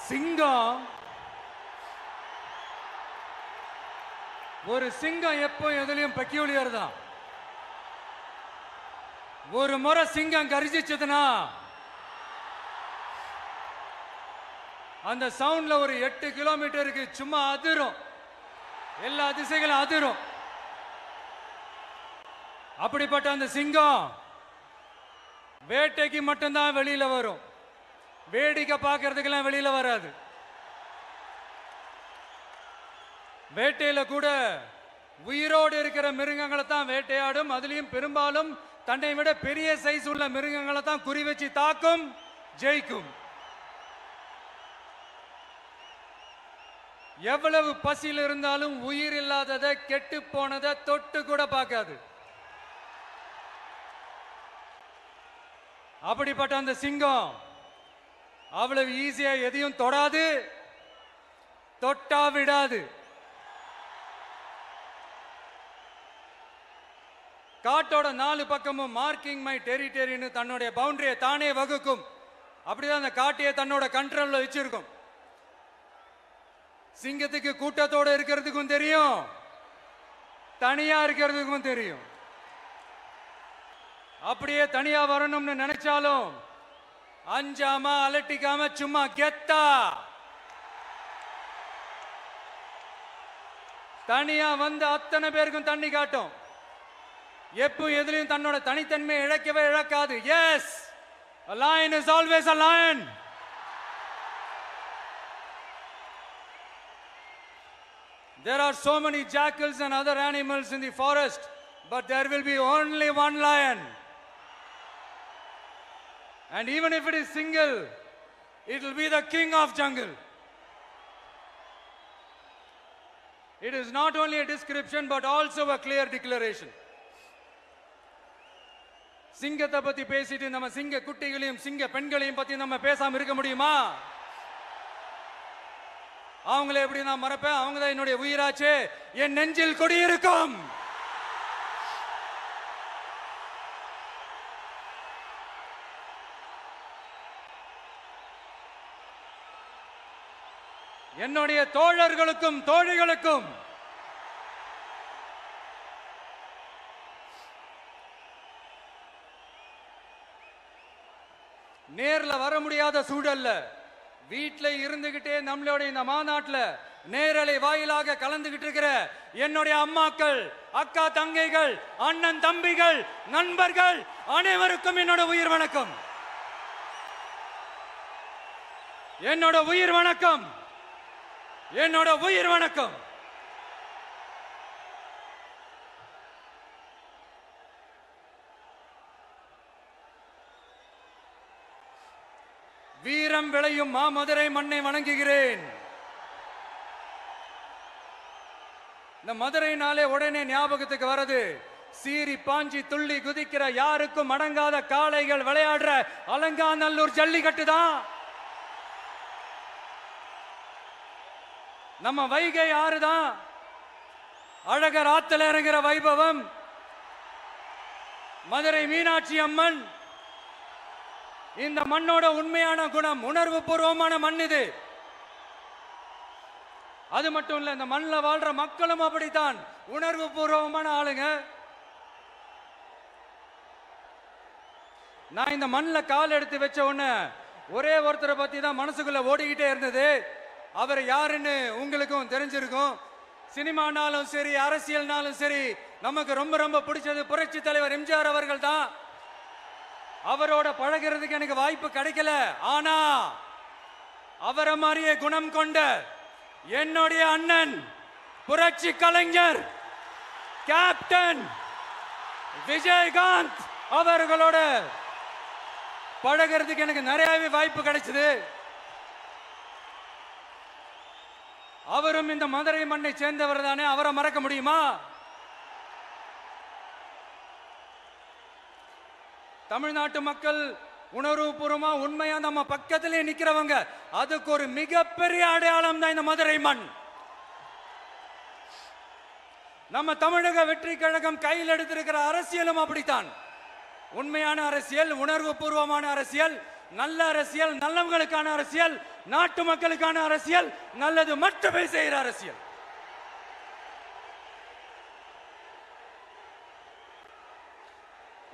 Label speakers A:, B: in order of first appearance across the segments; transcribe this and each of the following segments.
A: சிங்கம் ஒரு சிங்கம் எப்போ எதுலயும் பெக்யூலியர் தான். ஒரு முறை சிங்கம் கர்ஜிச்சதுன்னா அந்த சவுண்ட்ல ஒரு 8 கிலோமீட்டருக்கு சும்மா அதிரும், எல்லா திசைகளும் அதிரும். அப்படிப்பட்ட அந்த சிங்கம் வேட்டைக்கு மட்டும்தான் வெளியில வரும், வேடிக்கை பார்க்கறதுக்கெல்லாம் வெளியில வராது. வேட்டையில கூட உயிரோடு இருக்கிற மிருகங்களை தான் வேட்டையாடும். அதுலயும் பெரும்பாலும் தன்னை விட பெரிய சைஸ் உள்ள மிருகங்களை தான் குறி வச்சு தாக்கும், ஜெயிக்கும். எவ்வளவு பசியில் இருந்தாலும் உயிர் இல்லாததை, கெட்டு போனதை தொட்டு கூட பார்க்காது. அப்படிப்பட்ட அந்த சிங்கம் அவ்வளவு ஈஸியா எதையும் தொடாது, தொட்டா விடாது. காட்டோட 4 பக்கமும் மார்க்கிங் மை டெரிட்டரின்னு தன்னுடைய பவுண்டரியை தானே வகுக்கும். அப்படிதான் அந்த காட்டையே தன்னோட கண்ட்ரோல்ல வச்சிருக்கும். சிங்கத்துக்கு கூட்டத்தோட இருக்கிறதுக்கும் தெரியும், தனியா இருக்கிறதுக்கும் தெரியும். அப்படியே தனியா வரணும்னு நினைச்சாலும் அஞ்சாம அலட்டிக்காம சும்மா கெத்தா தனியா வந்து அத்தனை பேருக்கும் தண்ணி காட்டும். எப்போ எதுலயும் தன்னோட தனித்தன்மையை இழக்கவே இழக்காது. Yes, a lion is always a lion. There are so many jackals and other animals in the forest, but there will be only one lion. And even if it is single, it will be the king of jungle. It is not only a description but also a clear declaration. சிங்கத்தை பத்தி பேசிட்டு நம்ம சிங்க குட்டிகளையும் சிங்க பெண்களையும் பத்தி நம்ம பேசாம இருக்க முடியுமா? அவங்களை எப்படி நான் மறப்பேன்? அவங்க தான் என்னுடைய உயிராச்சே. என் நெஞ்சில் குடியிருக்கும். என்னுடைய தோழர்களுக்கும் தோழிகளுக்கும் நேர்ல வர முடியாத சூழல்ல வீட்டில் இருந்துகிட்டே நம்மளோட இந்த மாநாட்டில் நேரலை வாயிலாக கலந்துகிட்டு இருக்கிற என்னுடைய அம்மாக்கள், அக்கா தங்கைகள், அண்ணன் தம்பிகள், நண்பர்கள் அனைவருக்கும் என்னோட உயிர் வணக்கம். என்னோட உயிர் வணக்கம். என்னோட உயிர் வணக்கம். வீரம் விளையும் மாமதுரை மண்ணை வணங்குகிறேன். இந்த மதுரைனாலே உடனே ஞாபகத்துக்கு வரது சீறி பாஞ்சி துள்ளி குதிக்கிற யாருக்கும் அடங்காத காளைகள் விளையாடுற அலங்காநல்லூர் ஜல்லிக்கட்டு தான். நம்ம வைகை ஆறுதான். அழகர் ஆத்துல இறங்குற வைபவம். மதுரை மீனாட்சி அம்மன். இந்த மண்ணோட உண்மையான குணம் உணர்வு பூர்வமான மண் இது. அது மட்டும் இல்ல, இந்த மண்ணில் வாழ்ற மக்களும் அப்படித்தான் உணர்வு பூர்வமான ஆளுங்க. நான் இந்த மண்ணில் கால் எடுத்து வச்ச உடனே ஒரே ஒருத்தரை பத்தி தான் மனசுக்குள்ள ஓடிக்கிட்டே இருந்தது. அவர் யாருன்னு உங்களுக்கும் தெரிஞ்சிருக்கும். சினிமானாலும் சரி, அரசியல்னாலும் சரி, நமக்கு ரொம்ப ரொம்ப பிடிச்சது புரட்சி தலைவர் எம்ஜிஆர் அவர்கள் தான். அவரோட பழகிறதுக்கு எனக்கு வாய்ப்பு கிடைக்கல. ஆனா அவரை மாதிரியே குணம் கொண்ட என்னுடைய அண்ணன் புரட்சி கலைஞர் கேப்டன் விஜயகாந்த் அவர்களோட பழகிறதுக்கு எனக்கு நிறையவே வாய்ப்பு கிடைச்சது. அவரும் இந்த மதுரை மண்ணை சேர்ந்தவர் தானே, அவரை மறக்க முடியுமா? தமிழ்நாட்டு மக்கள் உணர்வுபூர்வமா உண்மையா நம்ம பக்கத்திலே நிக்கிறவங்க. அதுக்கு ஒரு மிகப்பெரிய அடையாளம் தான் இந்த மதுரை மண். நம்ம தமிழக வெற்றி கழகம் கையில் எடுத்திருக்கிற அரசியலும் அப்படித்தான். உண்மையான அரசியல், உணர்வு பூர்வமான அரசியல், நல்ல அரசியல், நல்லவங்களுக்கான அரசியல், நாட்டு மக்களுக்கான அரசியல், நல்லது மட்டுமே செய்கிற அரசியல்.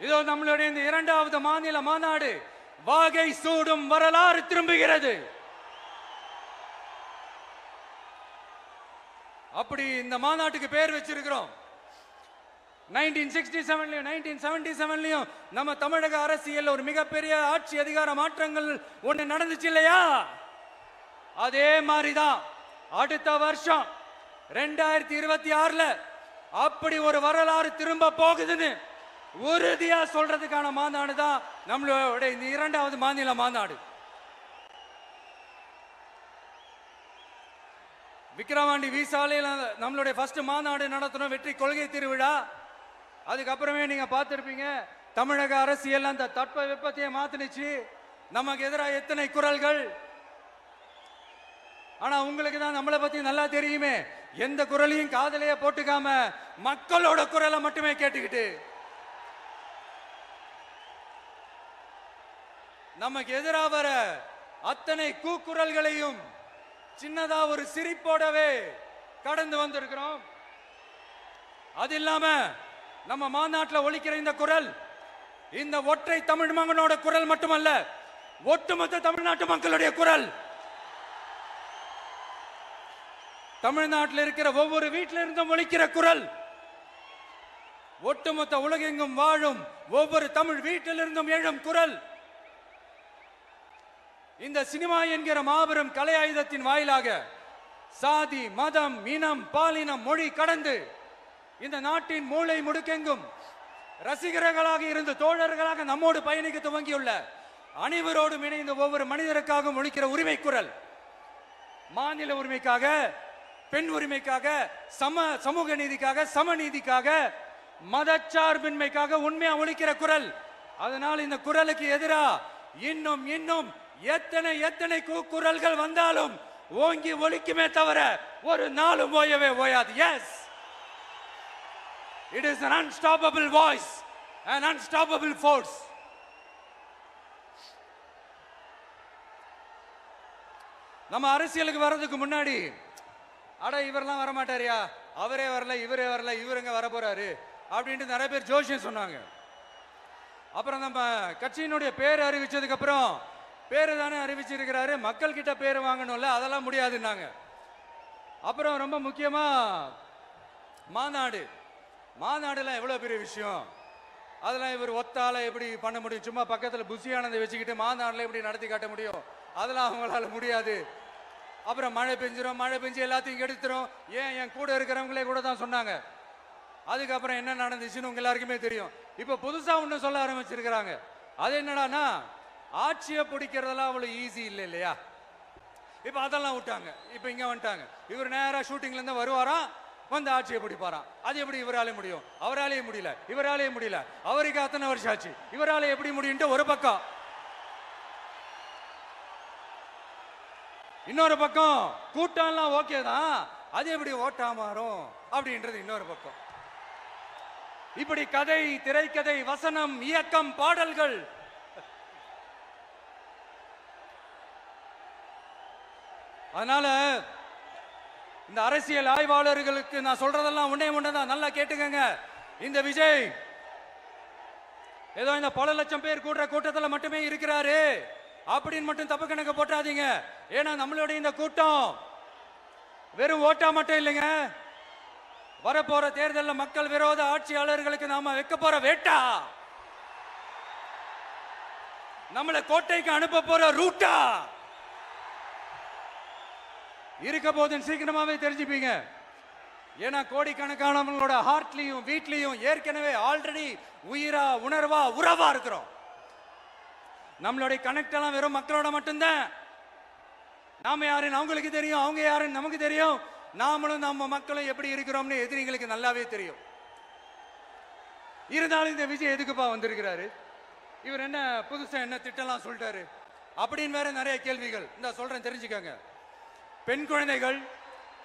A: இதோ நம்மளுடைய இந்த இரண்டாவது மாநில மாநாடு வாகை சூடும் வரலாறு திரும்புகிறது. அப்படி இந்த மாநாட்டுக்கு பேர் வச்சிருக்கிறோம். 1967லயும் 1977லயும் நம்ம தமிழக அரசியல் ஒரு மிகப்பெரிய ஆட்சி அதிகார மாற்றங்கள் ஒண்ணு நடந்துச்சு இல்லையா? அதே மாதிரிதான் அடுத்த வருஷம் 2026ல அப்படி ஒரு வரலாறு திரும்ப போகுதுன்னு உறுதியா சொல்றதுக்கான மாநாடு தான் நம்மளோட இந்த இரண்டாவது மாநில மாநாடு. விக்கிரவாண்டி விசாலையில் நம்மளுடைய ஃபர்ஸ்ட் மாநாடு நடத்தணும், வெற்றி கொள்கை திருவிழா. அதுக்கப்புறமே நீங்க பார்த்திருப்பீங்க, தமிழக அரசியல் அந்த தட்ப வெப்பத்தையே மாத்தினுச்சு. நமக்கு எதிராக எத்தனை குரல்கள். ஆனா உங்களுக்கு தான் நம்மளை பத்தி நல்லா தெரியுமே, எந்த குரலையும் காதலையே போட்டுக்காம மக்களோட குரலை மட்டுமே கேட்டுக்கிட்டு நமக்கு எதிராக வர அத்தனை கூக்குரல்களையும் சின்னதா ஒரு சிரிப்போடவே கடந்து வந்திருக்கிறோம். அது இல்லாம நம்ம மாநாட்டில் ஒலிக்கிற இந்த குரல் இந்த ஒற்றை தமிழ் மகனோட குரல் மட்டுமல்ல, ஒட்டுமொத்த தமிழ்நாட்டு மக்களுடைய குரல். தமிழ்நாட்டில் இருக்கிற ஒவ்வொரு வீட்டில இருந்தும் ஒலிக்கிற குரல், ஒட்டுமொத்த உலகெங்கும் வாழும் ஒவ்வொரு தமிழ் வீட்டிலிருந்தும் எழும் குரல். இந்த சினிமா என்கிற மாபெரும் கலை ஆயுதத்தின் வாயிலாக சாதி, மதம், இனம், பாலினம், மொழி கடந்து இந்த நாட்டின் மூளை முடுக்கெங்கும் ரசிகர்களாக இருந்து தோழர்களாக நம்மோடு பயணிக்க துவங்கியுள்ள அனைவரோடும் இணைந்த ஒவ்வொரு மனிதருக்காகவும் ஒலிக்கிற உரிமை குரல். மாநில உரிமைக்காக, பெண் உரிமைக்காக, சமூக நீதிக்காக, சமநீதிக்காக, மதச்சார்பின்மைக்காக உண்மையா ஒலிக்கிற குரல். அதனால் இந்த குரலுக்கு எதிராக இன்னும் இன்னும் எத்தனை எத்தனை குரல்கள் வந்தாலும் ஓங்கி ஒலிக்குமே தவிர ஒரு நாளும் ஓயவே ஓயாது. Yes, it is an unstoppable voice, an unstoppable force. நம்ம அரசியலுக்கு வர்றதுக்கு முன்னாடி அட இவரெல்லாம் வர மாட்டாரியா, அவரே வரல, இவரே வரல, இவருங்க வர போறாரு அப்படின்ட்டு நிறைய பேர் ஜோசியம் சொன்னாங்க. அப்புறம் நம்ம கட்சியினுடைய பேர் அறிவிச்சதுக்கு அப்புறம் பேரு தானே அறிவிச்சிருக்கிறாரு, மக்கள் கிட்ட பேர் வாங்கணும்ல, அதெல்லாம் முடியாதுன்னாங்க. அப்புறம் ரொம்ப முக்கியமா மாநாடுலாம் எவ்வளவு பெரிய விஷயம், அதெல்லாம் இவர் ஒத்தால எப்படி பண்ண முடியும், சும்மா பக்கத்தில் புஷியானதை வச்சுக்கிட்டு மாநாடுல எப்படி நடத்தி காட்ட முடியும், அதெல்லாம் அவங்களால முடியாது. அப்புறம் மழை பெஞ்சு எல்லாத்தையும் எடுத்துரும். ஏன் என் கூட இருக்கிறவங்களே கூட தான் சொன்னாங்க. அதுக்கப்புறம் என்ன நடந்துச்சுன்னு உங்க எல்லாருக்குமே தெரியும். இப்ப புதுசா ஒண்ணு சொல்ல ஆரம்பிச்சிருக்கிறாங்க. அது என்னடானா, ஆட்சியை பிடிக்கிறதெல்லாம் அவ்வளவு ஈஸி இல்லை இல்லையா. இப்ப அதெல்லாம் விட்டாங்க, இப்ப இங்க வந்துட்டாங்க. இவர் நேரா ஷூட்டிங்ல இருந்து வருவாராம், வந்து ஆட்சியை பிடிப்பாராம். அது எப்படி இவராலே முடியும், அவராலேயே முடியல, இவராலேயே முடியல, அவருக்கு அத்தனை வருஷம் ஆச்சு, இவராலே எப்படி முடியும் ஒரு பக்கம். இன்னொரு பக்கம் கூட்டம்லாம் ஓகே தான், அது எப்படி ஓட்டா மாறும் அப்படின்றது இன்னொரு பக்கம். இப்படி கதை, திரைக்கதை, வசனம், இயக்கம், பாடல்கள், அதனால இந்த அரசியல் ஆய்வாளர்களுக்கு நான் சொல்றதெல்லாம் ஒன்னேதான், நல்லா கேட்டுக்கங்க. இந்த விஜய் ஏதோ இந்த பல லட்சம் பேர் கூடுற கூட்டத்தில் மட்டுமே இருக்கிறாரு அப்படின்னு மட்டும் தப்பு கணக்கு போட்டாதீங்க. ஏன்னா நம்மளுடைய இந்த கூட்டம் வெறும் ஓட்டா மட்டும் இல்லைங்க, வரப்போற தேர்தலில் மக்கள் விரோத ஆட்சியாளர்களுக்கு நாம வைக்க போற வேட்டா, நம்மளை கோட்டைக்கு அனுப்ப போற ரூட்டா இருக்க போதுன்னு சீக்கிரமாவே தெரிஞ்சுப்பீங்க. ஏன்னா கோடிக்கணக்கானவங்களோட ஹார்ட்லயும் வீட்லயும் ஏற்கனவே ஆல்ரெடி உயிரா, உணர்வா, உறவா இருக்கிறோம். நம்மளுடைய கனெக்ட் எல்லாம் வெறும் மக்களோட மட்டும்தான். நாம யாருன்னு அவங்களுக்கு தெரியும், அவங்க யாருன்னு நமக்கு தெரியும். நாமளும் நம்ம மக்களும் எப்படி இருக்கிறோம்னு எதிரிங்களுக்கு நல்லாவே தெரியும். இருந்தாலும் இந்த விஜய் எதுக்குப்பா வந்திருக்கிறாரு, இவர் என்ன புதுசா என்ன திட்டம்லாம் சொல்லிட்டாரு அப்படின்னு வேற நிறைய கேள்விகள். இந்த சொல்றேன் தெரிஞ்சுக்கங்க. பெண் குழந்தைகள்,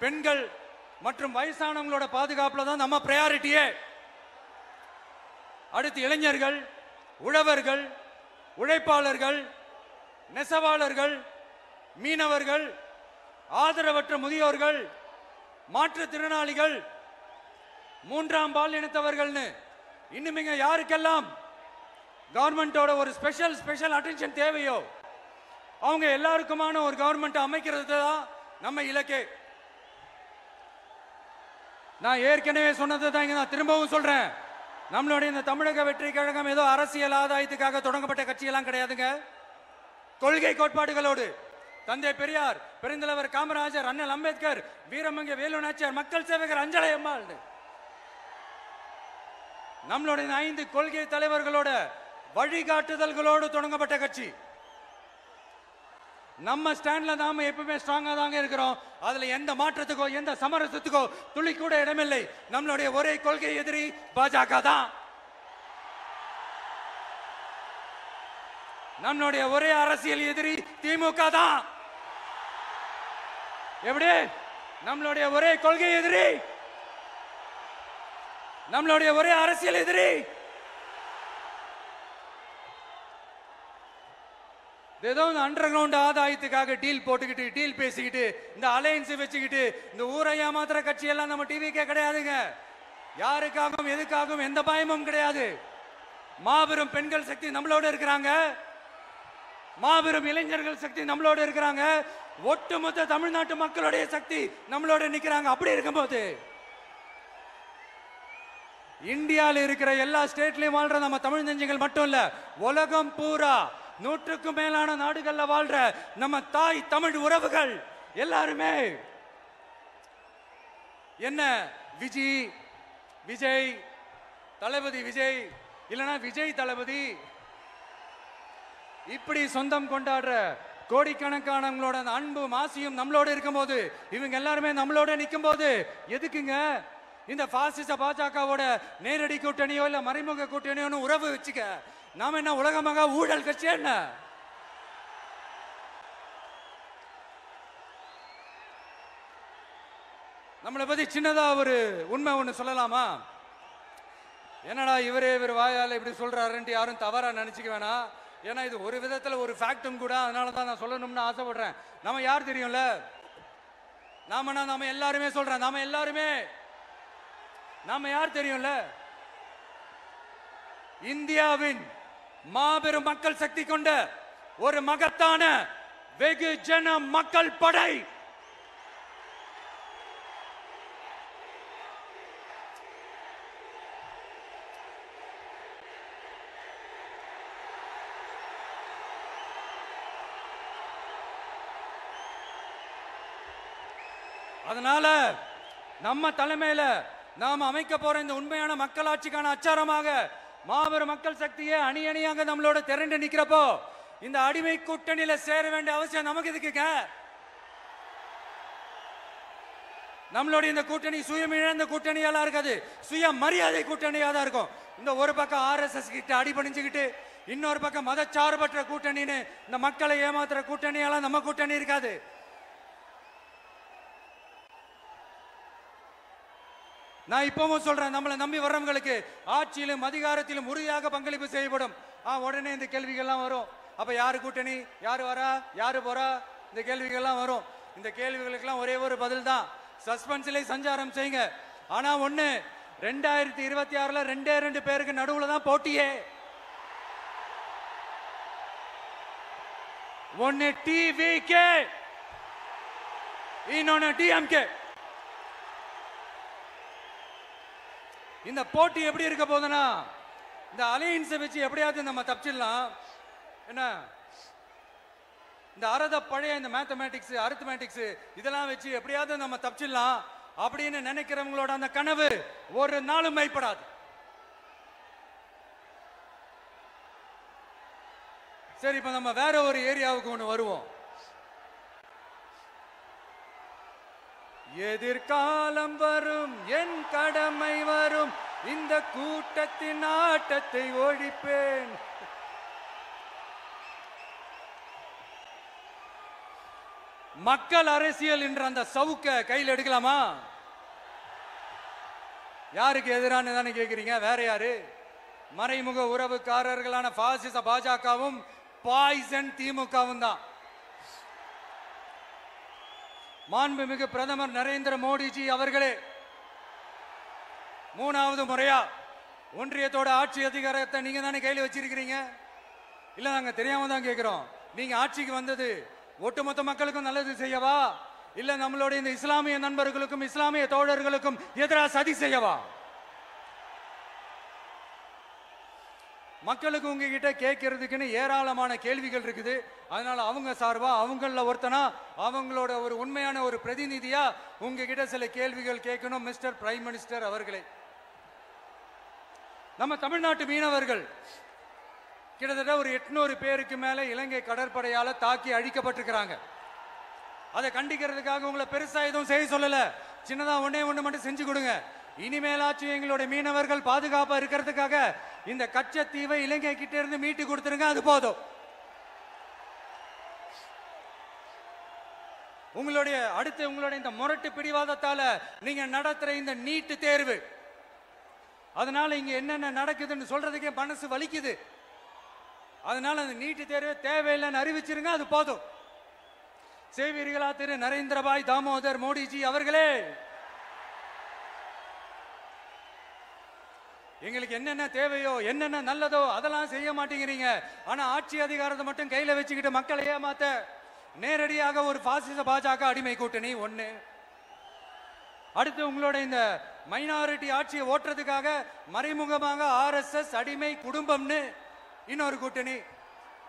A: பெண்கள் மற்றும் வயசானவங்களோட பாதுகாப்புல தான் நம்ம பிரையாரிட்டியே. அடுத்து இளைஞர்கள், உழவர்கள், உழைப்பாளர்கள், நெசவாளர்கள், மீனவர்கள், ஆதரவற்ற முதியோர்கள், மாற்றுத்திறனாளிகள், மூன்றாம் பால் இனத்தவர்கள்னு இன்னும் இங்க யாருக்கெல்லாம் கவர்மெண்டோட ஒரு ஸ்பெஷல் அட்டென்ஷன் தேவையோ அவங்க எல்லாருக்குமான ஒரு கவர்மெண்ட் அமைக்கிறது தான் நம்ம இலக்கே. நான் ஏற்கனவே சொன்னதை தான் நான் திரும்பவும் சொல்றேன். நம்மளுடைய இந்த தமிழக வெற்றி கழகம் ஏதோ அரசியல் ஆதாயத்துக்காக தொடங்கப்பட்ட கட்சியெல்லாம் கிடையாதுங்க. கொள்கை கோட்பாடுகளோடு தந்தை பெரியார், பெருந்தலைவர் காமராஜர், அண்ணல் அம்பேத்கர், வீரமங்க வேலு நாச்சியார், மக்கள் சேவகர் அஞ்சலை அம்மாள், நம்மளுடைய 5 கொள்கை தலைவர்களோட வழிகாட்டுதல்களோடு தொடங்கப்பட்ட கட்சி. நம்ம ஸ்டாண்ட்ல நாம எப்பவுமே ஸ்ட்ராங்கா தாங்க இருக்கிறோம். அதுல எந்த மாற்றத்துக்கோ எந்த சமரசத்துக்கோ துளி கூட இடமில்லை. நம்மளுடைய ஒரே கொள்கை எதிரி பாஜக தான். நம்மளுடைய ஒரே அரசியல் எதிரி திமுக தான். எப்படி? நம்மளுடைய ஒரே கொள்கை எதிரி, நம்மளுடைய ஒரே அரசியல் எதிரி ஏதோ அண்டர் கிரவுண்ட் ஆதாயத்துக்காக டீல் போட்டுக்கிட்டு டீல் பேசிக்கிட்டு இந்த அலையன்ஸ் வச்சுக்கிட்டு இந்த ஊரை ஏமாத்துற கட்சி எல்லாம் நம்ம டிவிக்கே கிடையாதுங்க. யாருக்காகவும் எதுக்காகவும் எந்த பயமும் கிடையாது. மாபெரும் பெண்கள் சக்தி நம்மளோட இருக்கிறாங்க, மாபெரும் இளைஞர்கள் சக்தி நம்மளோட இருக்கிறாங்க, ஒட்டுமொத்த தமிழ்நாட்டு மக்களுடைய சக்தி நம்மளோட நிக்கிறாங்க. அப்படி இருக்கும்போது இந்தியாவில் இருக்கிற எல்லா ஸ்டேட்லயும் வாழ்ற நம்ம தமிழ் நெஞ்சங்கள் மட்டும் இல்ல, உலகம் பூரா 100க்கும் மேலான நாடுகள்ல வாழ்ற நம்ம தாய் தமிழ் உறவுகள் எல்லாருமே என்ன விஜய் தளபதி விஜய் இல்லனா விஜய் தளபதி இப்படி சொந்தம் கொண்டாடுற கோடிக்கணக்கானவங்களோட அன்பு மாசியும் நம்மளோட இருக்கும்போது, இவங்க எல்லாருமே நம்மளோட நிற்கும் போது எதுக்குங்க இந்த பாசிச பாஜகவோட நேரடி கூட்டணியோ இல்ல மறைமுக கூட்டணியோ உறவு வச்சுக்க? நாம என்ன உலகமாக ஊழல் கட்சி? என்ன நம்மளை பத்தி சின்னதா ஒரு உண்மை ஒண்ணு சொல்லலாமா? என்னடா இவர் வாயால இப்படி சொல்றாருன்ட்டு யாரும் தவறா நினைச்சுக்க வேணாம். ஏன்னா இது ஒரு விதத்துல ஒரு ஃபேக்டும் கூட. அதனாலதான் நான் சொல்லணும்னு ஆசைப்படுறேன். நம்ம யார் தெரியும்ல? நாம எல்லாருமே சொல்றேன். நாம யார் தெரியும்ல? இந்தியாவின் மாபெரும் மக்கள் சக்தி கொண்ட ஒரு மகத்தான வெகுஜன மக்கள் படை. அதனால நம்ம தலைமையில நாம் அமைக்க போற இந்த உண்மையான மக்களாட்சிக்கான அச்சாரமாக மாபெரும் மக்கள் சக்தியே அணி அணியாக நம்மளோட திரண்டு நிக்கிறப்போ இந்த அடிமை கூட்டணியில சேர வேண்டிய அவசியம் நமக்கு எதுக்குங்க? நம்மளுடைய இந்த கூட்டணி சுயமிழந்த கூட்டணியெல்லாம் இருக்காது, சுய மரியாதை கூட்டணியா தான் இருக்கும். இந்த ஒரு பக்கம் RSS கிட்ட அடிபணிஞ்சுக்கிட்டு, இன்னொரு பக்கம் மதச்சார்பற்ற கூட்டணின்னு இந்த மக்களை ஏமாத்துற கூட்டணியெல்லாம் நம்ம கூட்டணி இருக்காது. நான் இப்பவும் சொல்றேன், நம்மளை நம்பி வர்றவங்களுக்கு ஆட்சியிலும் அதிகாரத்திலும் உறுதியாக பங்களிப்பு செய்யப்படும். உடனே இந்த கேள்விகள்லாம் வரும். அப்ப யாரு கூட்டணி, யாரு வரா, யாரு போறா, இந்த கேள்விகள்லாம் வரும். இந்த கேள்விகளுக்கெல்லாம் ஒரே ஒரு பதில் தான், சஸ்பென்ஸ்ல சஞ்சாரம் செய்யுங்க. ஆனா ஒண்ணு, 2026ல 2 பேருக்கு நடுவுல தான் போட்டியே. ஒன்னு TVK, இன்னொன்னு DMK. இந்த போட்டி எப்படி இருக்க போதுன்னா, இந்த அலையன்ஸை வச்சு எப்படியாவது நம்ம தப்பிச்சிடலாம். என்ன இந்த பழைய இந்த மேத்தமேட்டிக்ஸ் அரித்மேட்டிக்ஸ் இதெல்லாம் வச்சு எப்படியாவது நம்ம தப்பிச்சிடலாம் அப்படின்னு நினைக்கிறவங்களோட அந்த கனவு ஒரு நாளும் மைப்படாது. சரி, இப்ப நம்ம வேற ஒரு ஏரியாவுக்கு ஒண்ணு வருவோம். எதிர்காலம் வரும், என் கடமை வரும், இந்த கூட்டத்தின் ஆட்டத்தை ஒழிப்பேன். மக்கள் அரசியல் என்ற அந்த சவுக்க கையில் எடுக்கலாமா? யாருக்கு எதிரான தானே கேக்குறீங்க? வேற யாரு? மறைமுக உறவுக்காரர்களான பாசிச பாஜகவும் பாய்சன் திமுகவும் தான். மாண்புமிகு பிரதமர் நரேந்திர மோடிஜி அவர்களே, 3வது முறையா ஒன்றியத்தோட ஆட்சி அதிகாரத்தை நீங்க தானே கையில் வச்சிருக்கிறீங்க. இல்ல நாங்க தெரியாம தான் கேட்கிறோம். நீங்க ஆட்சிக்கு வந்தது ஒட்டுமொத்த மக்களுக்கும் நல்லது செய்யவா, இல்ல நம்மளுடைய இந்த இஸ்லாமிய நண்பர்களுக்கும் இஸ்லாமிய தோழர்களுக்கும் எதிராக சதி செய்யவா? மக்களுக்கு உங்ககிட்ட கேட்கறதுக்குன்னு ஏராளமான கேள்விகள் இருக்குது. அதனால அவங்க சார்பா அவங்கள ஒருத்தனா அவங்களோட ஒரு உண்மையான ஒரு பிரதிநிதியா உங்ககிட்ட சில கேள்விகள் கேட்கணும். மிஸ்டர் பிரைம் மினிஸ்டர் அவர்களே, நம்ம தமிழ்நாட்டு மீனவர்கள் கிட்டத்தட்ட ஒரு 800 பேருக்கு மேல இலங்கை கடற்படையால தாக்கி அழிக்கப்பட்டிருக்கிறாங்க. அதை கண்டிக்கிறதுக்காக உங்களை பெருசா எதுவும் செய்ய சொல்லல, சின்னதா ஒண்ணே ஒண்ணு மட்டும் செஞ்சு கொடுங்க. இனிமேலாச்சும் எங்களுடைய மீனவர்கள் பாதுகாப்பா இருக்கிறதுக்காக இந்த கச்சத்தீவை இலங்கை கிட்ட இருந்து மீட்டு கொடுத்துருங்க, அது போதும். உங்களுடைய இந்த முரட்டு பிடிவாதத்தால நீங்க நடத்துற இந்த நீட்டு தேர்வு, அதனால இங்க என்னென்ன நடக்குதுன்னு சொல்றதுக்கே மனசு வலிக்குது. அதனால அந்த நீட்டு தேர்வு தேவையில்லைன்னு அறிவிச்சிருங்க, அது போதும். செய்வீர்களா திரு நரேந்திரபாய் தாமோதர் மோடிஜி அவர்களே? எங்களுக்கு என்னென்ன தேவையோ என்னென்ன நல்லதோ அதெல்லாம் செய்ய மாட்டேங்கிறீங்க. ஆனா ஆட்சி அதிகாரத்தை மட்டும் கையில வச்சுக்கிட்டு மக்களை ஏமாத்த நேரடியாக ஒரு பாசிச பாஜக அடிமை கூட்டணி ஒண்ணு. அடுத்து உங்களோட இந்த மைனாரிட்டி ஆட்சியை ஓட்டுறதுக்காக மறைமுகமாக RSS அடிமை குடும்பம்னு இன்னொரு கூட்டணி.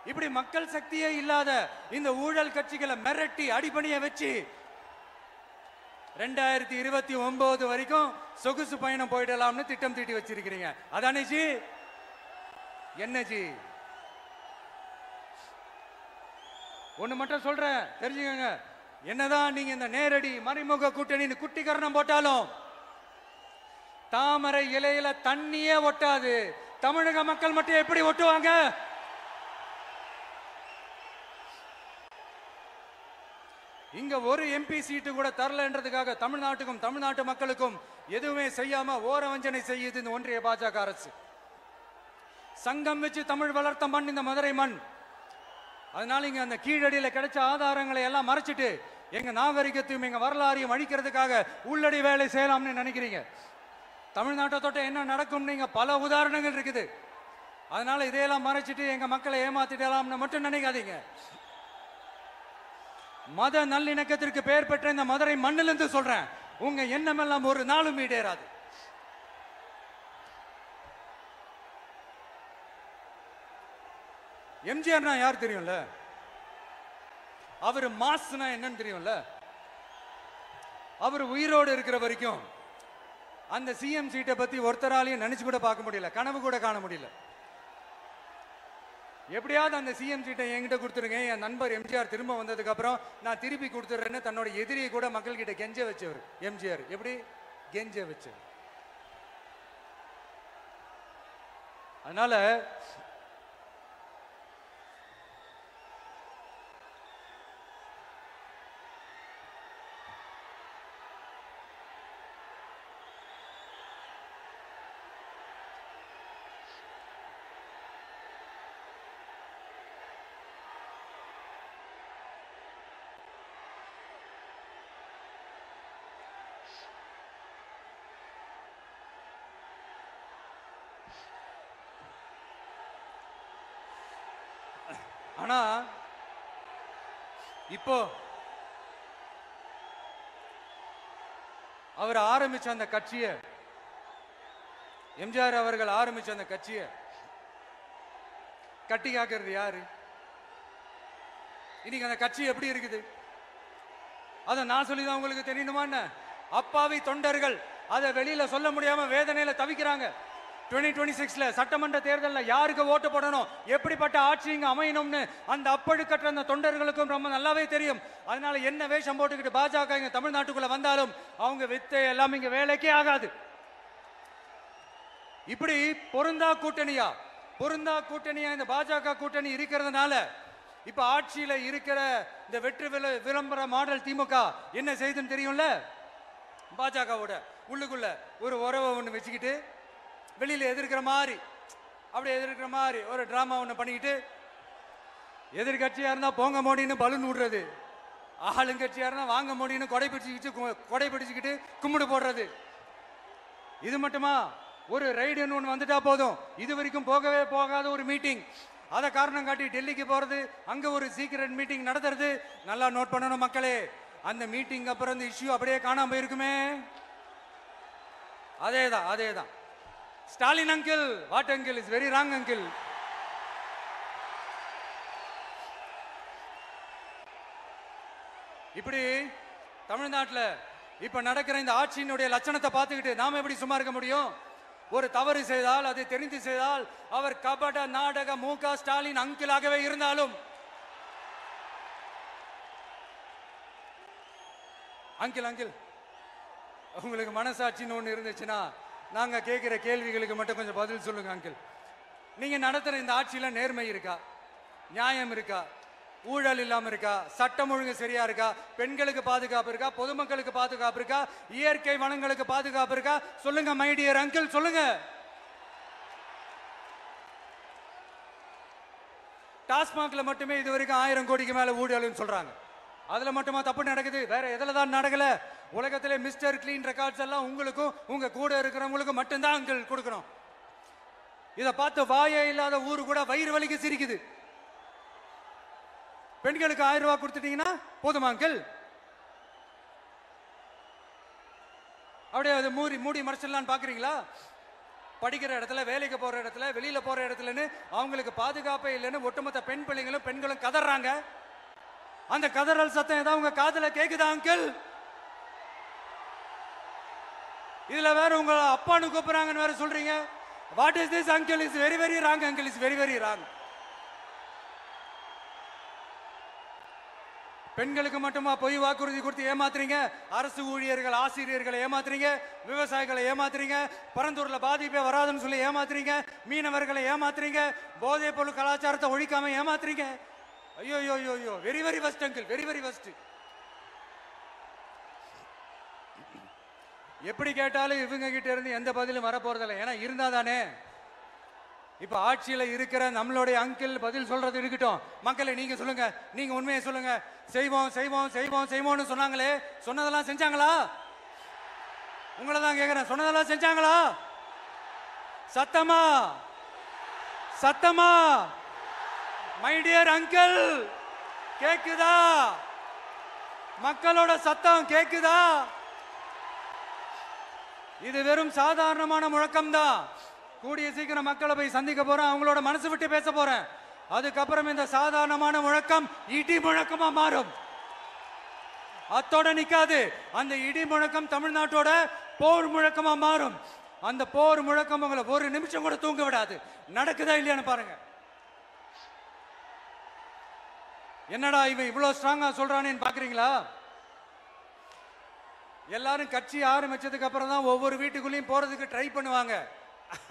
A: இப்படி மக்கள் சக்தியே இல்லாத இந்த ஊழல் கட்சிகளை மிரட்டி அடிபணிய வச்சு 2029 வரைக்கும் சொகுசு பயணம் போயிடலாம்னு திட்டம் தீட்டி வச்சிருக்கிறீங்க. அதானே ஜி? என்ன ஜி? ஒண்ணு மட்டும் சொல்றேன், தெரிஞ்சுக்கங்க. என்னதான் நீங்க இந்த நேரடி மறைமுக கூட்டணி குட்டிகரணம் போட்டாலும் தாமரை இலையில தண்ணியே ஒட்டாது. தமிழக மக்கள் மட்டும் எப்படி ஒட்டுவாங்க? இங்க ஒரு MP சீட்டு கூட தரலன்றதுக்காக தமிழ்நாட்டுக்கும் தமிழ்நாட்டு மக்களுக்கும் எதுவுமே செய்யாம ஓரவஞ்சனை செய்யுது இந்த ஒன்றிய பாஜக அரசு. சங்கம் வச்சு தமிழ் வளர்த்த மண் இந்த மதுரை மண். அதனால இங்க அந்த கீழடியில கிடைச்ச ஆதாரங்களை எல்லாம் மறைச்சிட்டு எங்க நாகரிகத்தையும் எங்க வரலாறையும் அழிக்கிறதுக்காக உள்ளடி வேலை செய்யலாம்னு நினைக்கிறீங்க. தமிழ்நாட்டை தொட்ட என்ன நடக்கும் நீங்க பல உதாரணங்கள் இருக்குது. அதனால இதையெல்லாம் மறைச்சிட்டு எங்க மக்களை ஏமாத்திடலாம்னு மட்டும் நினைக்காதீங்க. மத நல்லிணக்கத்திற்கு பெயர் பெற்ற இந்த மதுரை மண்ணிலிருந்து சொல்றேன், உங்க எண்ணமெல்லாம் ஒரு நாளும் ஈடேறாது. எம்ஜிஆர்னா யார் தெரியும்ல? அவர் மாஸ்னா என்னன்னு தெரியும்ல? அவர் உயிரோடு இருக்கிற வரைக்கும் அந்த சிஎம் சீட்டை பத்தி ஒருத்தராலையும் நினைச்சு கூட பார்க்க முடியல, கனவு கூட காண முடியல. எப்படியாவது அந்த சிஎம் சீட்டை என்கிட்ட கொடுத்துருங்க, என் நண்பர் எம்ஜிஆர் திரும்ப வந்ததுக்கு அப்புறம் நான் திருப்பி கொடுத்துறேன்னு தன்னோட எதிரியை கூட மக்கள் கிட்ட கெஞ்ச வச்சவர் எம்ஜிஆர். எப்படி கெஞ்ச வச்சவர்? அதனால ஆனா இப்போ அவர் ஆரம்பிச்ச அந்த கட்சியை, எம்ஜிஆர் அவர்கள் ஆரம்பிச்ச அந்த கட்சியை கட்டி காக்கிறது யாரு? இன்னைக்கு அந்த கட்சி எப்படி இருக்குது? அதை நான் சொல்லிதான் உங்களுக்கு தெரியணுமா என்ன? அப்பாவி தொண்டர்கள் அதை வெளியில சொல்ல முடியாம வேதனையில தவிக்கிறாங்க. 2026 சட்டமன்ற தேர்தலில் யாருக்கு ஓட்டு போடணும், எப்படிப்பட்ட ஆட்சி இங்க அமையணும்னு அந்த அப்பழுக்கற்ற அந்த தொண்டர்களுக்கும் ரொம்ப நல்லாவே தெரியும். அதனால என்ன வேஷம் போட்டுக்கிட்டு பாஜக இங்க தமிழ்நாட்டுக்குள்ள வந்தாலும் அவங்க வித்தை எல்லாம் இங்க வேலைக்கே ஆகாது. இப்படி பொருந்தா கூட்டணியா இந்த பாஜக கூட்டணி இருக்கிறதுனால இப்ப ஆட்சியில இருக்கிற இந்த வெற்றி விளம்பர மாடல் திமுக என்ன செய்யுதுன்னு தெரியும்ல? பாஜகவோட உள்ளுக்குள்ள ஒரு உறவை ஒண்ணு வச்சுக்கிட்டு வெளியில எதிர்க்கிற மாதிரி ஒரு டிராமா ஒண்ணு பண்ணிக்கிட்டு எதிர்கட்சியா இருந்தா போங்க மோடின்னு பலூன் விடுறது, ஆளுங்கட்சியா இருந்தா வாங்க முடியும்னு கொடை பிடிச்சுக்கிட்டு கும்பிடு போடுறது. இது மட்டுமா? ஒரு ரைடுன்னு ஒன்று வந்துட்டா போதும், இது வரைக்கும் போகவே போகாத ஒரு மீட்டிங், அதை காரணம் காட்டி டெல்லிக்கு போறது, அங்க ஒரு சீக்கிரட் மீட்டிங் நடத்துறது. நல்லா நோட் பண்ணணும் மக்களே, அந்த மீட்டிங் அப்புறம் இந்த இஷ்யூ அப்படியே காணாம போயிருக்குமே. அதேதான். Stalin uncle, what uncle is very wrong uncle. இப்படி தமிழ்நாட்டில் இப்ப நடக்கிற இந்த ஆட்சியினுடைய லட்சணத்தை பார்த்துக்கிட்டு நாம எப்படி சும்மா இருக்க முடியும்? ஒரு தவறு செய்தால், அதை தெரிந்து செய்தால், அவர் கபட நாடக மு.க. ஸ்டாலின் அங்கிளாகவே இருந்தாலும், அங்கிள் உங்களுக்கு மனசாட்சின்னு ஒன்று இருந்துச்சுன்னா நாங்க கேட்கிற கேள்விகளுக்கு மட்டும் கொஞ்சம் பதில் சொல்லுங்க அங்கிள். நீங்க நடத்துற இந்த ஆட்சியில நேர்மை இருக்கா? நியாயம் இருக்கா? ஊழல் இல்லாம இருக்கா? சட்டம் ஒழுங்கு சரியா இருக்கா? பெண்களுக்கு பாதுகாப்பு இருக்கா? பொதுமக்களுக்கு பாதுகாப்பு இருக்கா? இயற்கை வளங்களுக்கு பாதுகாப்பு இருக்கா? சொல்லுங்க மை டியர் அங்கிள், சொல்லுங்க. டாஸ்மாக்ல மட்டுமே இது வரைக்கும் 1000 கோடிக்கு மேல ஊழல்னு சொல்றாங்க. அதுல மட்டுமா தப்பு நடக்குது? வேற எதுல தான் நடக்கல? உலகத்திலே மிஸ்டர் கிளீன் ரெக்கார்ட்ஸ் எல்லாம் உங்களுக்கும் உங்க கூட இருக்கிறவங்களுக்கும் மட்டும்தான் அங்கிள் கொடுக்கணும். இதை பார்த்து வாயே இல்லாத ஊரு கூட வயிறு வலிக்கு சிரிக்குது. பெண்களுக்கு 1000 ரூபாய் கொடுத்துட்டீங்கன்னா போதுமா அங்கிள்? அப்படியே அது மூடி மறைச்சிடலான்னு பாக்குறீங்களா? படிக்கிற இடத்துல, வேலைக்கு போற இடத்துல, வெளியில போற இடத்துலன்னு அவங்களுக்கு பாதுகாப்பே இல்லைன்னு ஒட்டுமொத்த பெண்களும் கதறாங்க. அந்த கதறல் சத்தம் ஏதாவது உங்க காதுல கேக்குதா அங்கிள்? இதுல வேற உங்க அப்பான்னு கூப்பிடுறாங்கன்னு வேற சொல்றீங்க. What is this uncle? Is very very wrong uncle, is very very wrong. பெண்களுக்கு மட்டுமா பொய் வாக்குறுதி கொடுத்து ஏமாத்துறீங்க? அரசு ஊழியர்கள், ஆசிரியர்களை ஏமாத்துறீங்க, விவசாயிகளை ஏமாத்துறீங்க, பரந்தூர்ல பாதிப்பே வராதுன்னு சொல்லி ஏமாத்துறீங்க, மீனவர்களை ஏமாத்துறீங்க, போதைப் பொருள் கலாச்சாரத்தை ஒழிக்காம ஏமாத்துறீங்க. ஐயோ, very very வஸ்ட் uncle, very very வஸ்ட். எப்படி கேட்டாலும் இவங்க கிட்ட இருந்து எந்த பதிலும் வரப்போறதில்லை. ஏன்னா இருந்தா தானே. இப்ப ஆட்சியில இருக்கிற நம்மளுடைய அங்கிள் பதில் சொல்றது இருக்கட்டும். மக்களை நீங்க சொல்லுங்க, நீங்க உண்மையை சொல்லுங்க. செய்வோம்னு சொன்னாங்களே, சொன்னதெல்லாம் செஞ்சாங்களா? உங்களை தான் கேக்குறேன், சொன்னதெல்லாம் செஞ்சாங்களா? சத்தமா மை டியர் அங்கிள், கேக்குதா? மக்களோட சத்தம் கேக்குதா? இது வெறும் சாதாரணமான முழக்கம் தான். கூடிய சீக்கிரம் மக்களை போய் சந்திக்க போறேன், அவங்களோட மனசு விட்டு பேச போறேன். அதுக்கப்புறம் இந்த சாதாரணமான முழக்கம் இடி முழக்கமா மாறும். அத்தோட நிக்காது. அந்த இடி முழக்கம் தமிழ்நாட்டோட போர் முழக்கமா மாறும். அந்த போர் முழக்கம் உங்களை ஒரு நிமிஷம் கூட தூங்க விடாது. நடக்குதா இல்லையான்னு பாருங்க. என்னடா இவன் இவ்வளவு ஸ்ட்ராங்கா சொல்றானேன்னு பாக்குறீங்களா? எல்லாரும் கட்சி ஆரம்பிச்சதுக்கு அப்புறம் தான் ஒவ்வொரு வீட்டுக்குள்ளேயும் போறதுக்கு ட்ரை பண்ணுவாங்க.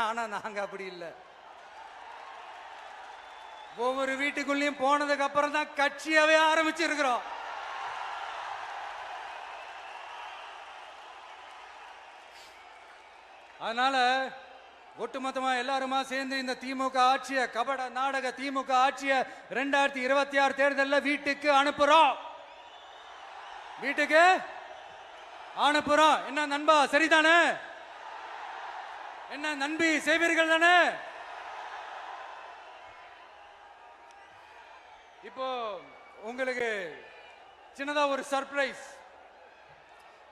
A: ஆனா நாங்க அப்படி இல்லை. ஒவ்வொரு வீட்டுக்குள்ளேயும் போனதுக்கு அப்புறம் தான் கட்சியாவே ஆரம்பிச்சிருக்கிறோம். அதனால ஒட்டுமொத்தமா எல்லாருமா சேர்ந்து இந்த திமுக ஆட்சிய, கபட நாடக திமுக ஆட்சிய 2026 தேர்தலில் வீட்டுக்கு அனுப்புறோம். வீட்டுக்கு அனுப்புறோம். என்ன நண்பா, சரிதானே? என்ன நண்பி, செய்வீர்கள் தானே? இப்போ உங்களுக்கு சின்னதா ஒரு சர்ப்ரைஸ்.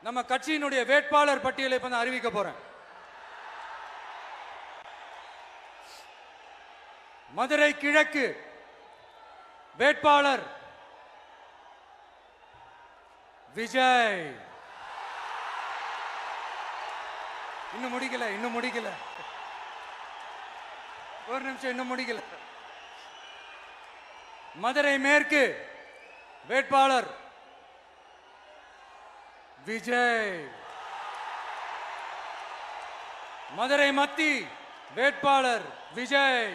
A: நம்ம கட்சியினுடைய வேட்பாளர் பட்டியலை இப்ப நான் அறிவிக்க போறேன். மதுரை கிழக்கு வேட்பாளர் விஜய். இன்னும் முடிக்கல. ஒரு நிமிஷம், இன்னும் முடிக்கல. மதுரை மேற்கு வேட்பாளர் விஜய். மதுரை மத்தி வேட்பாளர் விஜய்.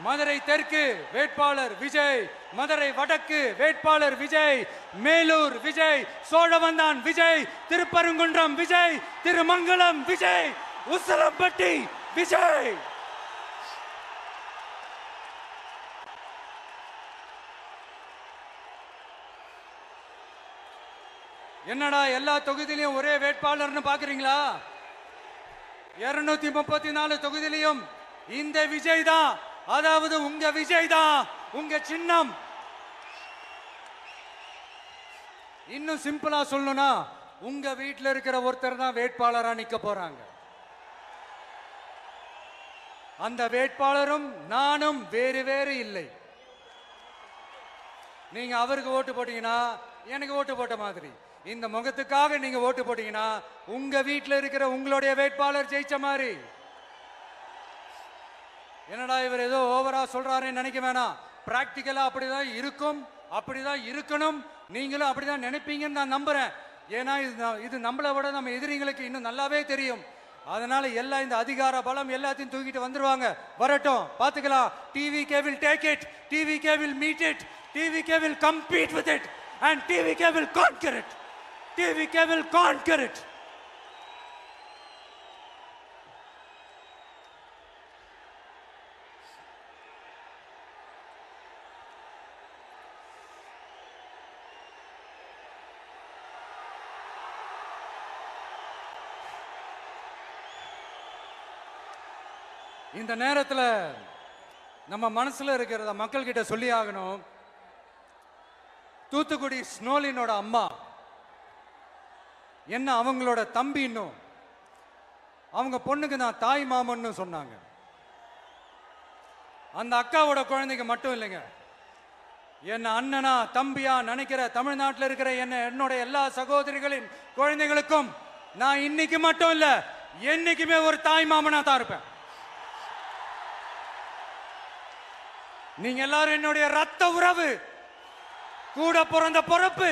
A: மதுரை தெற்கு வேட்பாளர் விஜய். மதுரை வடக்கு வேட்பாளர் விஜய். மேலூர் விஜய். சோழவந்தான் விஜய். திருப்பரங்குன்றம் விஜய். திருமங்கலம் விஜய். உசிலம்பட்டி விஜய். என்னடா எல்லா தொகுதியிலையும் ஒரே வேட்பாளர்னு பாக்குறீங்களா? 234 தொகுதியிலையும் இந்த விஜய் தான், அதாவது உங்க விஜய் தான் உங்க சின்னம். இன்னும் சிம்பிளா சொல்லணும்னா உங்க வீட்டில் இருக்கிற ஒருத்தர் தான் வேட்பாளரா நிக்க போறாங்க. அந்த வேட்பாளரும் நானும் வேறு வேறு இல்லை. நீங்க அவருக்கு ஓட்டு போட்டீங்கன்னா எனக்கு ஓட்டு போட்ட மாதிரி, இந்த முகத்துக்காக நீங்க ஓட்டு போட்டீங்கன்னா உங்க வீட்டில் இருக்கிற உங்களுடைய வேட்பாளர் ஜெயிச்ச மாதிரி. என்னடா இவர் ஏதோ ஓவரா சொல்றாருன்னு நினைக்க வேணாம். பிராக்டிக்கலா அப்படிதான் இருக்கும், அப்படிதான் இருக்கணும். நீங்களும் அப்படிதான் நினைப்பீங்கன்னு நான் நம்புறேன். ஏன்னா இது நம்மளை விட நம்ம எதிரிங்களுக்கு இன்னும் நல்லாவே தெரியும். அதனால எல்லாம் இந்த அதிகார பலம் எல்லாத்தையும் தூக்கிட்டு வந்துருவாங்க. வரட்டும், பாத்துக்கலாம். TVK will take it, TVK will meet it, TVK will compete with it and TVK will conquer it, TVK will conquer it. இந்த நேரத்தில் நம்ம மனசுல இருக்கிறத மக்கள் கிட்ட சொல்லி ஆகணும். தூத்துக்குடி ஸ்னோலினோட அம்மா என்ன அவங்களோட தம்பி, இன்னும் அவங்க பொண்ணுக்கு நான் தாய் மாமன்னு சொன்னாங்க. அந்த அக்காவோட குழந்தைங்க மட்டும் இல்லைங்க, என்ன அண்ணனா தம்பியா நினைக்கிற தமிழ்நாட்டில் இருக்கிற என்னோட எல்லா சகோதரிகளின் குழந்தைகளுக்கும் நான் இன்னைக்கு மட்டும் இல்ல, என்னைக்குமே ஒரு தாய் மாமனா தான் இருப்பேன். நீங்க எல்லாரும் என்னுடைய ரத்த உறவு, கூட பிறந்த பொறுப்பு.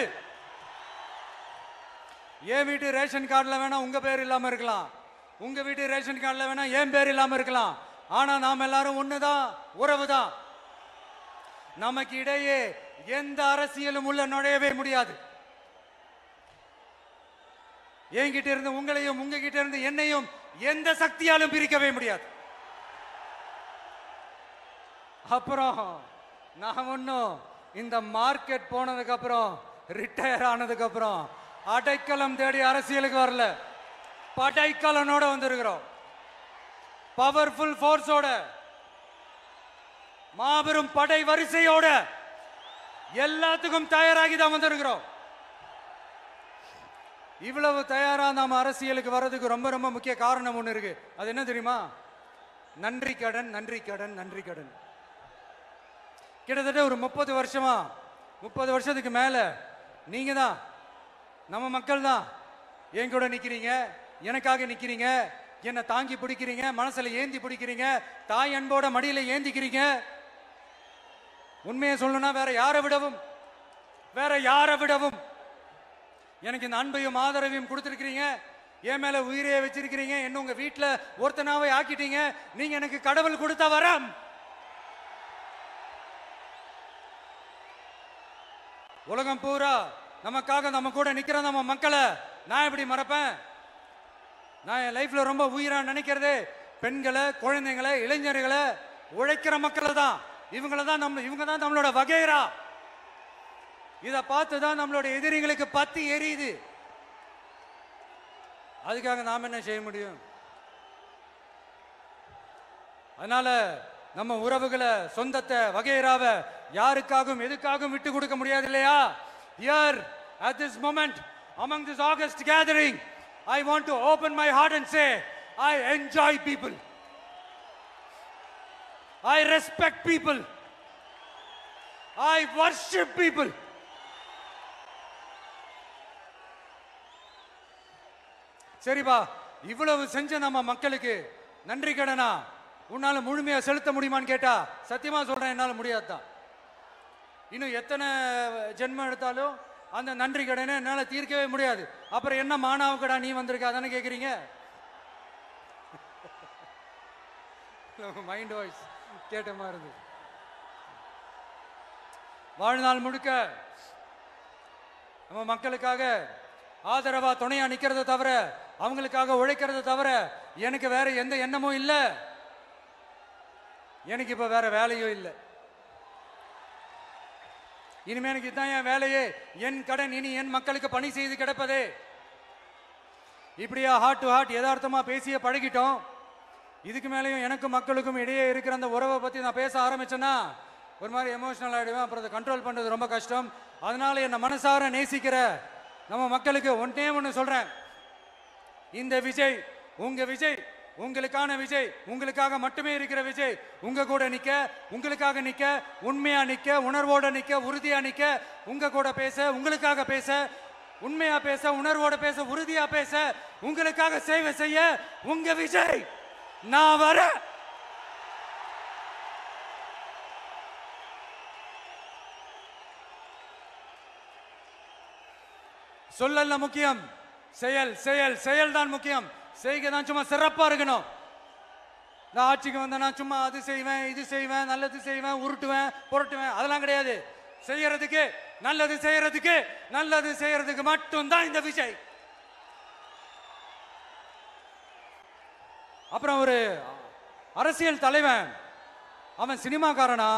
A: என் வீட்டு ரேஷன் கார்டுல வேணா உங்க பேர் இல்லாம இருக்கலாம், உங்க வீட்டு ரேஷன் கார்டுல வேணா என் பேர் இல்லாம இருக்கலாம். ஆனா நாம எல்லாரும் ஒண்ணுதான், உறவுதான். நமக்கு இடையே எந்த அரசியலும் உள்ள நுழையவே முடியாது. என்கிட்ட இருந்து உங்களையும் உங்ககிட்ட இருந்து என்னையும் எந்த சக்தியாலும் பிரிக்கவே முடியாது. அப்புறம் நான் ஒன்னும் இந்த மார்க்கெட் போனதுக்கு அப்புறம், ரிட்டையர் ஆனதுக்கு அப்புறம் அடைக்கலம் தேடி அரசியலுக்கு வரல, படைக்கலனோட வந்திருக்கிறோம். பவர்ஃபுல் போர்ஸோட, மாபெரும் படை வரிசையோட, எல்லாத்துக்கும் தயாராகி தான் வந்திருக்கிறோம். இவ்வளவு தயாரா நாம அரசியலுக்கு வர்றதுக்கு ரொம்ப ரொம்ப முக்கிய காரணம் ஒண்ணு இருக்கு. அது என்ன தெரியுமா? நன்றி கடன், நன்றி கடன், நன்றி கடன். கிட்டத்தட்ட ஒரு 30 வருஷமா, 30 வருஷத்துக்கு மேல நீங்க தான், நம்ம மக்கள் தான் என் கூட நிக்கிறீங்க, எனக்காக நிக்கிறீங்க, என்னை தாங்கி பிடிக்கிறீங்க, மனசுல ஏந்தி பிடிக்கிறீங்க, தாய் அன்போட மடியில ஏந்திக்கிறீங்க. உண்மையை சொல்லணும்னா வேற யாரை விடவும் எனக்கு இந்த அன்பையும் ஆதரவையும் கொடுத்திருக்கிறீங்க. என் மேல உயிரையே வச்சிருக்கிறீங்க. என்ன உங்க வீட்டுல ஒருத்தனாவே ஆக்கிட்டீங்க. நீங்க எனக்கு கடவுள் கொடுத்த வரம். உலகம் பூரா நமக்காக நம்ம கூட நிக்கிற நம்ம மக்களை நான் எப்படி மறப்பேன்? நான் என் லைஃப்ல ரொம்ப உயிரா நினைக்கிறதே பெண்களை, குழந்தைங்களை, இளைஞர்களை, உழைக்கிற மக்களை தான். இவங்க தான் நம்மளோட வகைரா. இதை பார்த்துதான் நம்மளோட எதிரிகளுக்கு பத்தி எரியுது. அதுக்காக நாம என்ன செய்ய முடியும்? அதனால நம்ம உறவுகளை, சொந்தத்தை, வகைராவை யாருக்காகவும் எதுக்காகவும் விட்டு கொடுக்க முடியாது இல்லையா? Here at this moment among this August gathering, I want to open my heart and say I enjoy people, I respect people, I worship people. சரிப்பா, இவ்வளவு செஞ்ச நம்ம மக்களுக்கு நன்றி கடனா உன்னால முழுமையா செலுத்த முடியுமான்னு கேட்டா சத்தியமா சொல்றேன், என்னால முடியாதுதான். இன்னும் எத்தனை ஜென்மம் எடுத்தாலும் அந்த நன்றி கடனை என்னால தீர்க்கவே முடியாது. அப்புறம் என்ன மானாவுக்கடா நீ வந்திருக்க தானே கேக்குறீங்க? மைண்ட் வாய்ஸ் கேட்ட மாதிரி இருக்கு. வாழ்நாள் முழுக்க நம்ம மக்களுக்காக ஆதரவா துணையா நிக்கிறத தவிர, அவங்களுக்காக உழைக்கிறத தவிர எனக்கு வேற எந்த எண்ணமும் இல்லை. எனக்கு இப்ப வேற வேலையும் இல்லை. இனிமே எனக்கு இதுதான் என் வேலையே, என் கடன் இனி என் மக்களுக்கு பணி செய்து கிடப்பதே. இப்படியா ஹார்ட் டு ஹார்ட் யதார்த்தமா பேசிய பழகிட்டோம். இதுக்கு மேலேயும் எனக்கும் மக்களுக்கும் இடையே இருக்கிற அந்த உறவை பத்தி நான் பேச ஆரம்பிச்சேன்னா ஒரு மாதிரி எமோஷனல் ஆயிடுவேன். அப்புறம் அதை கண்ட்ரோல் பண்றது ரொம்ப கஷ்டம். அதனால என்ன மனசார நேசிக்கிற நம்ம மக்களுக்கு ஒன்னே ஒன்று சொல்றேன். இந்த விஜய் உங்க விஜய், உங்களுக்கான விஜய், உங்களுக்காக மட்டுமே இருக்கிற விஜய். உங்க கூட நிக்க, உங்களுக்காக நிக்க, உண்மையா நிக்க, உணர்வோட நிக்க, உறுதியா நிக்க, உங்க கூட பேச, உங்களுக்காக பேச, உண்மையா பேச, உணர்வோட பேச, உறுதியா பேச, உங்களுக்காக சேவை செய்ய உங்க விஜய் நான் வர. சொல்லல முக்கியம், செயல் செயல் செயல் தான் முக்கியம். செய்கை தான் சும்மா சிறப்பா இருக்கணும். நான் ஆட்சிக்கு வந்தேன்னா சும்மா அது செய்வேன், இது செய்வேன், நல்லது செய்வேன், உருட்டுவேன், புரட்டுவேன், அதெல்லாம் கிடையாது. செய்யறதுக்கு, நல்லது செய்யறதுக்கு, நல்லது செய்யறதுக்கு மட்டும்தான் இந்த விஜய். அப்புறம் ஒரு அரசியல் தலைவன் அவன் சினிமாக்காரனா,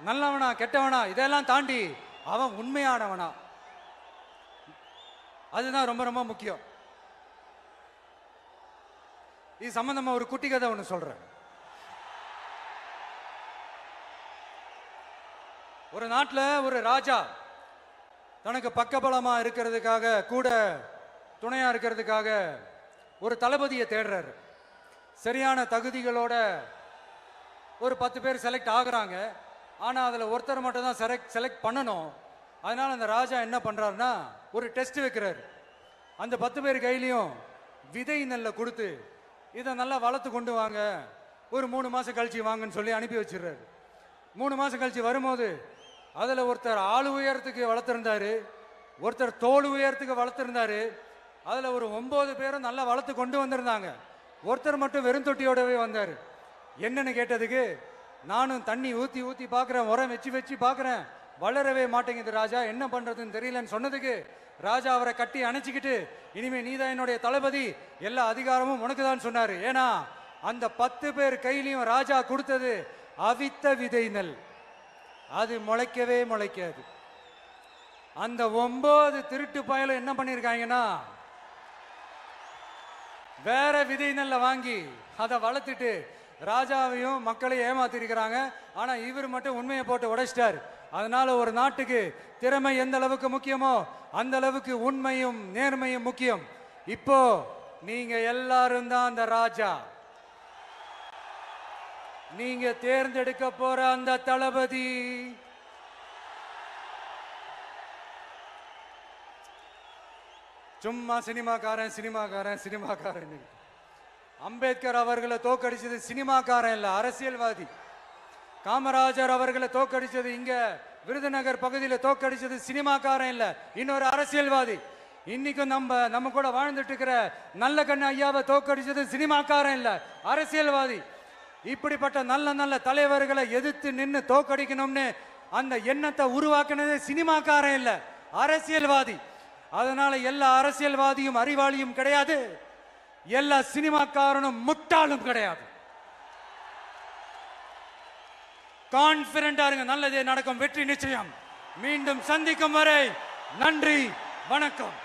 A: நல்லவனா, கெட்டவனா, இதெல்லாம் தாண்டி அவன் உண்மையானவனா, அதுதான் ரொம்ப ரொம்ப முக்கியம். இது சம்பந்தமா ஒரு குட்டி கதை ஒன்று சொல்றேன். ஒரு நாட்டில் ஒரு ராஜா தனக்கு பக்கபலமா இருக்கிறதுக்காக, கூட துணையா இருக்கிறதுக்காக ஒரு தளபதியை தேடுறாரு. சரியான தகுதிகளோட ஒரு 10 பேர் செலக்ட் ஆகுறாங்க. ஆனா அதுல ஒருத்தர் மட்டும் தான் செலக்ட் பண்ணணும். அதனால அந்த ராஜா என்ன பண்றாருன்னா ஒரு டெஸ்ட் வைக்கிறாரு. அந்த 10 பேர் கையிலையும் விதை நெல்லை கொடுத்து இதை நல்லா வளர்த்து கொண்டு வாங்க, ஒரு 3 மாசம் கழிச்சு வாங்கன்னு சொல்லி அனுப்பி வச்சிடுறாரு. 3 மாசம் கழிச்சு வரும்போது அதுல ஒருத்தர் ஆளு உயரத்துக்கு வளர்த்திருந்தாரு, ஒருத்தர் தோல் உயரத்துக்கு வளர்த்திருந்தாரு. அதுல ஒரு 9 பேரும் நல்லா வளர்த்து கொண்டு வந்திருந்தாங்க. ஒருத்தர் மட்டும் வெறும் தொட்டியோடவே வந்தாரு. என்னன்னு கேட்டதுக்கு, நானும் தண்ணி ஊத்தி ஊத்தி பாக்குறேன், உரம் வச்சு வச்சு பாக்குறேன், வளரவே மாட்டேங்குது ராஜா, என்ன பண்றதுன்னு தெரியலன்னு சொன்னதுக்கு ராஜா அவரை கட்டி அணைச்சிக்கிட்டு, இனிமே நீதான் என்னுடைய தளபதி, எல்லா அதிகாரமும் உனக்கு தான் சொன்னாரு. ஏன்னா அந்த 10 பேர் கையிலையும் ராஜா கொடுத்தது அவித்த விதை நெல், அது முளைக்கவே முளைக்காது. அந்த 9 திருட்டு பயலும் என்ன பண்ணிருக்காங்கன்னா வேற விதை நெல்ல வாங்கி அதை வளர்த்துட்டு ராஜாவையும் மக்களையும் ஏமாத்திருக்கிறாங்க. ஆனா இவர் மட்டும் உண்மையை போட்டு உடைச்சிட்டார். அதனால ஒரு நாட்டுக்கு திறமை எந்த அளவுக்கு முக்கியமோ அந்த அளவுக்கு உண்மையும் நேர்மையும் முக்கியம். இப்போ நீங்க எல்லாரும் தான் அந்த ராஜா. நீங்க தேர்ந்தெடுக்க போற அந்த தளபதி சும்மா சினிமாக்காரன் சினிமாக்காரன் சினிமாக்காரன். அம்பேத்கர் அவர்களை தோக்கடிச்சது சினிமாக்காரன் இல்ல, அரசியல்வாதி. காமராஜர் அவர்களை தோக்கடிச்சது, இங்க விருதுநகர் பகுதியில் தோக்கடிச்சது சினிமாக்காரன் இல்ல, இன்னொரு அரசியல்வாதி. இன்னைக்கும் நம்ம கூட வாழ்ந்துட்டு இருக்கிற நல்ல கண்ணு ஐயாவை தோக்கடிச்சது சினிமாக்காரன் இல்ல, அரசியல்வாதி. இப்படிப்பட்ட நல்ல நல்ல தலைவர்களை எதிர்த்து நின்று தோக்கடிக்கணும்னு அந்த எண்ணத்தை உருவாக்குனது சினிமாக்காரன் இல்ல, அரசியல்வாதி. அதனால எல்லா அரசியல்வாதியும் அறிவாளியும் கிடையாது, எல்லா சினிமாக்காரனும் முட்டாளும் கிடையாது. கான்பிடண்டா இருங்க, நல்லதே நடக்கும், வெற்றி நிச்சயம். மீண்டும் சந்திக்கும் வரை நன்றி, வணக்கம்.